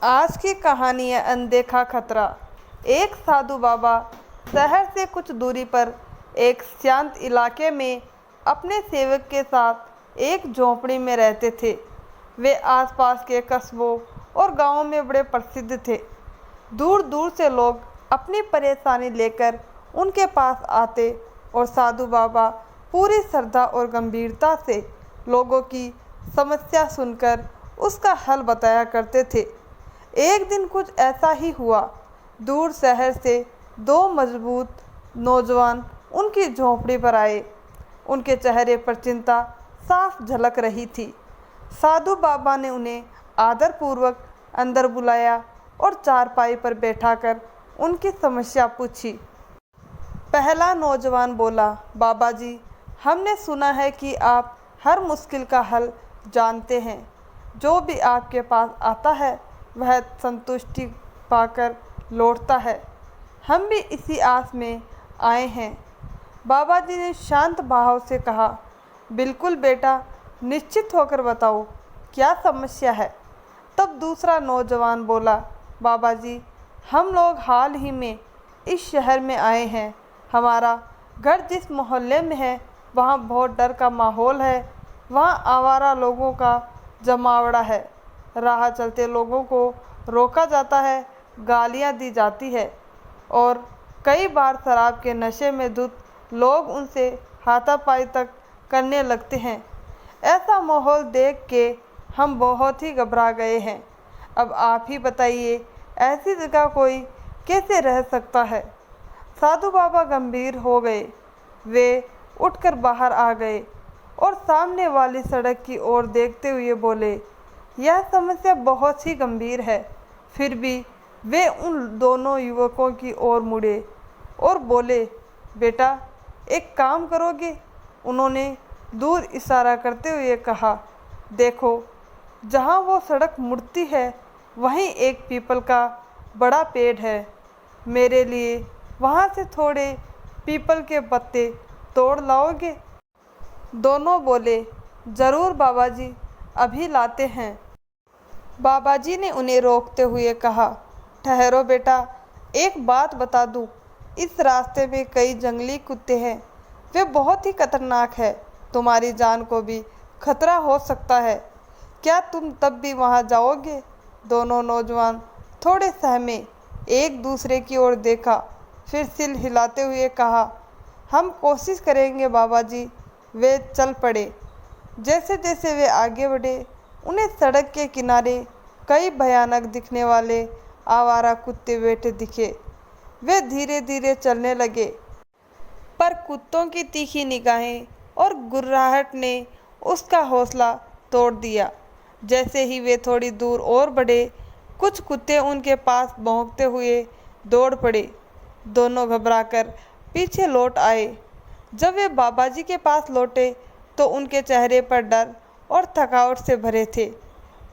आज की कहानी है अनदेखा खतरा। एक साधु बाबा शहर से कुछ दूरी पर एक शांत इलाके में अपने सेवक के साथ एक झोंपड़ी में रहते थे। वे आसपास के कस्बों और गांवों में बड़े प्रसिद्ध थे। दूर दूर से लोग अपनी परेशानी लेकर उनके पास आते और साधु बाबा पूरी श्रद्धा और गंभीरता से लोगों की समस्या सुनकर उसका हल बताया करते थे। एक दिन कुछ ऐसा ही हुआ। दूर शहर से दो मजबूत नौजवान उनकी झोंपड़ी पर आए। उनके चेहरे पर चिंता साफ झलक रही थी। साधु बाबा ने उन्हें आदरपूर्वक अंदर बुलाया और चारपाई पर बैठाकर उनकी समस्या पूछी। पहला नौजवान बोला, बाबा जी, हमने सुना है कि आप हर मुश्किल का हल जानते हैं। जो भी आपके पास आता है वह संतुष्टि पाकर लौटता है। हम भी इसी आस में आए हैं। बाबा जी ने शांत भाव से कहा, बिल्कुल बेटा, निश्चित होकर बताओ क्या समस्या है। तब दूसरा नौजवान बोला, बाबा जी, हम लोग हाल ही में इस शहर में आए हैं। हमारा घर जिस मोहल्ले में है वहाँ बहुत डर का माहौल है। वहाँ आवारा लोगों का जमावड़ा है। राह चलते लोगों को रोका जाता है, गालियाँ दी जाती है और कई बार शराब के नशे में धुत लोग उनसे हाथापाई तक करने लगते हैं। ऐसा माहौल देख के हम बहुत ही घबरा गए हैं। अब आप ही बताइए, ऐसी जगह कोई कैसे रह सकता है। साधु बाबा गंभीर हो गए। वे उठकर बाहर आ गए और सामने वाली सड़क की ओर देखते हुए बोले, यह समस्या बहुत ही गंभीर है। फिर भी वे उन दोनों युवकों की ओर मुड़े और बोले, बेटा, एक काम करोगे। उन्होंने दूर इशारा करते हुए कहा, देखो, जहाँ वो सड़क मुड़ती है वहीं एक पीपल का बड़ा पेड़ है। मेरे लिए वहाँ से थोड़े पीपल के पत्ते तोड़ लाओगे। दोनों बोले, ज़रूर बाबा जी, अभी लाते हैं। बाबा जी ने उन्हें रोकते हुए कहा, ठहरो बेटा, एक बात बता दूं, इस रास्ते में कई जंगली कुत्ते हैं। वे बहुत ही खतरनाक है। तुम्हारी जान को भी खतरा हो सकता है। क्या तुम तब भी वहां जाओगे। दोनों नौजवान थोड़े सहमे, एक दूसरे की ओर देखा, फिर सिर हिलाते हुए कहा, हम कोशिश करेंगे बाबा जी। वे चल पड़े। जैसे जैसे वे आगे बढ़े उन्हें सड़क के किनारे कई भयानक दिखने वाले आवारा कुत्ते बैठे दिखे। वे धीरे धीरे चलने लगे, पर कुत्तों की तीखी निगाहें और गुर्राहट ने उसका हौसला तोड़ दिया। जैसे ही वे थोड़ी दूर और बढ़े, कुछ कुत्ते उनके पास भौंकते हुए दौड़ पड़े। दोनों घबराकर पीछे लौट आए। जब वे बाबा जी के पास लौटे तो उनके चेहरे पर डर और थकावट से भरे थे।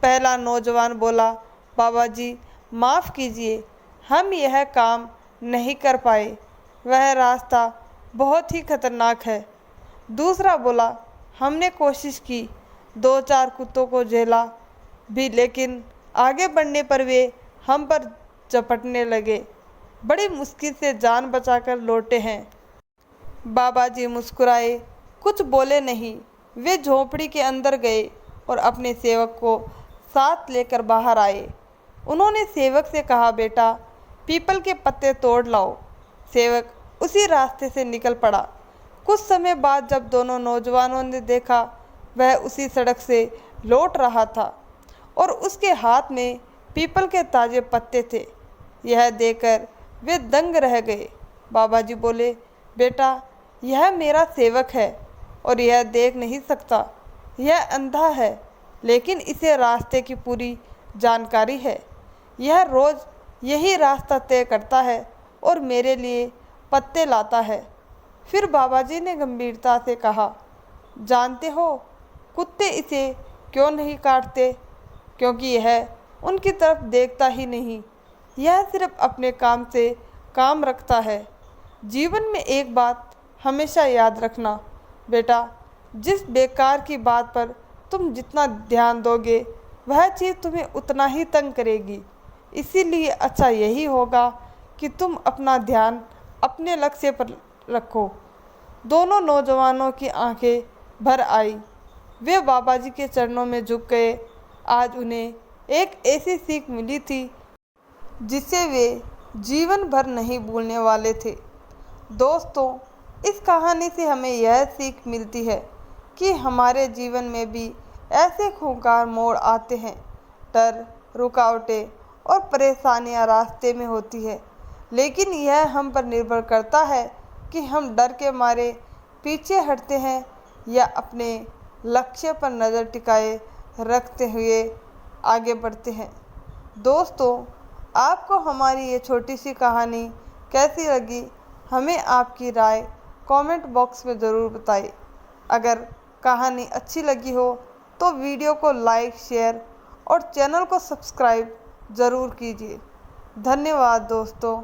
पहला नौजवान बोला, बाबा जी, माफ़ कीजिए, हम यह काम नहीं कर पाए। वह रास्ता बहुत ही खतरनाक है। दूसरा बोला, हमने कोशिश की, दो चार कुत्तों को झेला भी, लेकिन आगे बढ़ने पर वे हम पर झपटने लगे। बड़ी मुश्किल से जान बचाकर लौटे हैं। बाबा जी मुस्कुराए, कुछ बोले नहीं। वे झोंपड़ी के अंदर गए और अपने सेवक को साथ लेकर बाहर आए। उन्होंने सेवक से कहा, बेटा, पीपल के पत्ते तोड़ लाओ। सेवक उसी रास्ते से निकल पड़ा। कुछ समय बाद जब दोनों नौजवानों ने देखा, वह उसी सड़क से लौट रहा था और उसके हाथ में पीपल के ताज़े पत्ते थे। यह देखकर वे दंग रह गए। बाबा जी बोले, बेटा, यह मेरा सेवक है और यह देख नहीं सकता। यह अंधा है, लेकिन इसे रास्ते की पूरी जानकारी है। यह रोज़ यही रास्ता तय करता है और मेरे लिए पत्ते लाता है। फिर बाबा जी ने गंभीरता से कहा, जानते हो कुत्ते इसे क्यों नहीं काटते? क्योंकि यह उनकी तरफ देखता ही नहीं। यह सिर्फ अपने काम से काम रखता है। जीवन में एक बात हमेशा याद रखना, बेटा, जिस बेकार की बात पर तुम जितना ध्यान दोगे वह चीज़ तुम्हें उतना ही तंग करेगी। इसीलिए अच्छा यही होगा कि तुम अपना ध्यान अपने लक्ष्य पर रखो। दोनों नौजवानों की आंखें भर आई। वे बाबा जी के चरणों में झुक गए। आज उन्हें एक ऐसी सीख मिली थी जिसे वे जीवन भर नहीं भूलने वाले थे। दोस्तों, इस कहानी से हमें यह सीख मिलती है कि हमारे जीवन में भी ऐसे खूंखार मोड़ आते हैं। डर, रुकावटें और परेशानियां रास्ते में होती है, लेकिन यह हम पर निर्भर करता है कि हम डर के मारे पीछे हटते हैं या अपने लक्ष्य पर नज़र टिकाए रखते हुए आगे बढ़ते हैं। दोस्तों, आपको हमारी ये छोटी सी कहानी कैसी लगी, हमें आपकी राय कमेंट बॉक्स में ज़रूर बताइए। अगर कहानी अच्छी लगी हो तो वीडियो को लाइक, शेयर और चैनल को सब्सक्राइब ज़रूर कीजिए। धन्यवाद दोस्तों।